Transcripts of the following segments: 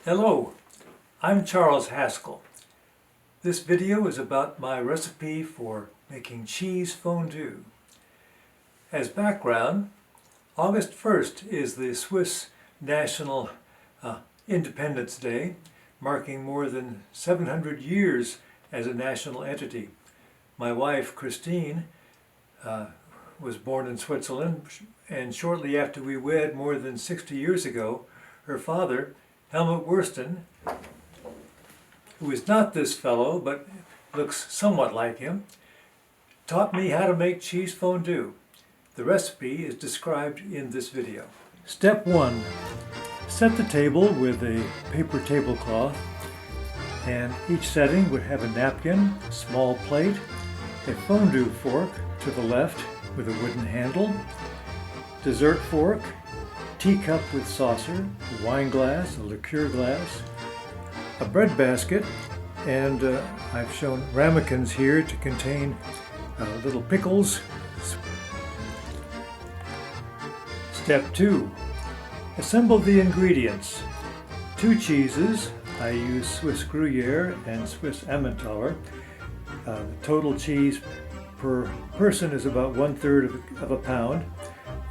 Hello, I'm Charles Haskell. This video is about my recipe for making cheese fondue. As background, August 1st is the Swiss National Independence Day, marking more than 700 years as a national entity. My wife, Christine, was born in Switzerland, and shortly after we wed, more than 60 years ago, her father, Helmut Wursten, who is not this fellow but looks somewhat like him, taught me how to make cheese fondue. The recipe is described in this video. Step 1. Set the table with a paper tablecloth, and each setting would have a napkin, small plate, a fondue fork to the left with a wooden handle, dessert fork, teacup with saucer, a wine glass, a liqueur glass, a bread basket, and I've shown ramekins here to contain little pickles. Step 2. Assemble the ingredients. 2 cheeses. I use Swiss Gruyere and Swiss Emmentaler. The total cheese per person is about 1/3 of a pound,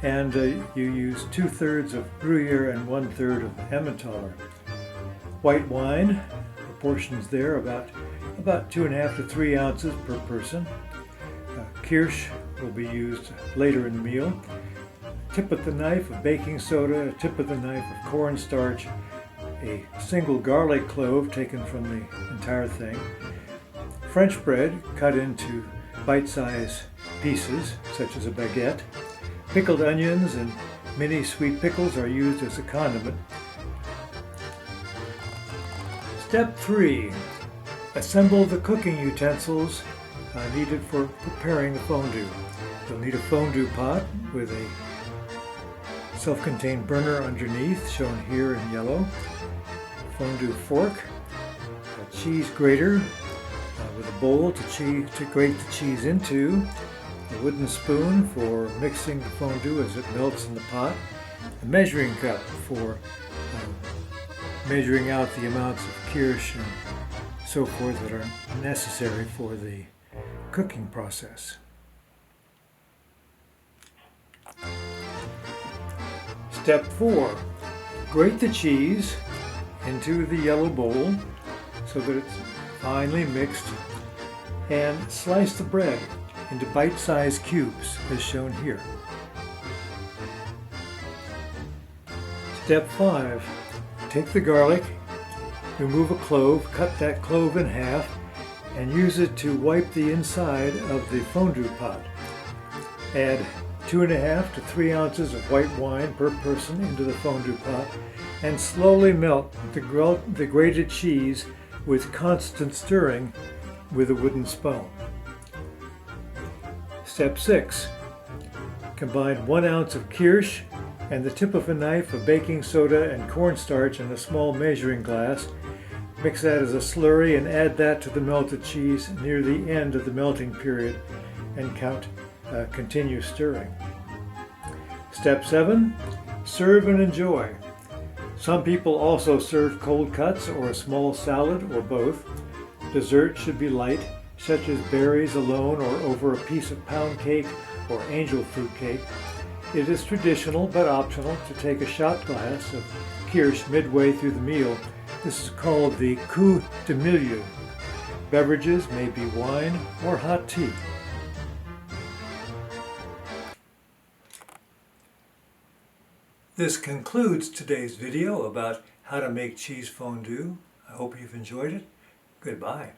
and you use 2/3 of Gruyere and 1/3 of Emmentaler. White wine, proportions there about 2.5 to 3 ounces per person. Kirsch will be used later in the meal. Tip of the knife of baking soda, a tip of the knife of cornstarch, a single garlic clove taken from the entire thing. French bread cut into bite-sized pieces, such as a baguette. Pickled onions and mini sweet pickles are used as a condiment. Step 3. Assemble the cooking utensils needed for preparing the fondue. You'll need a fondue pot with a self-contained burner underneath, shown here in yellow, a fondue fork, a cheese grater with a bowl to grate the cheese into, a wooden spoon for mixing the fondue as it melts in the pot, a measuring cup for measuring out the amounts of kirsch and so forth that are necessary for the cooking process. Step 4. Grate the cheese into the yellow bowl so that it's finely mixed, and slice the bread into bite-sized cubes as shown here. Step 5. Take the garlic, remove a clove, cut that clove in half, and use it to wipe the inside of the fondue pot. Add 2.5 to 3 ounces of white wine per person into the fondue pot, and slowly melt the grated cheese with constant stirring with a wooden spoon. Step 6. Combine 1 ounce of kirsch and the tip of a knife of baking soda and cornstarch in a small measuring glass. Mix that as a slurry and add that to the melted cheese near the end of the melting period, and continue stirring. Step 7. Serve and enjoy. Some people also serve cold cuts or a small salad or both. Dessert should be light, such as berries alone or over a piece of pound cake or angel fruit cake. It is traditional but optional to take a shot glass of kirsch midway through the meal. This is called the coup de milieu. Beverages may be wine or hot tea. This concludes today's video about how to make cheese fondue. I hope you've enjoyed it. Goodbye.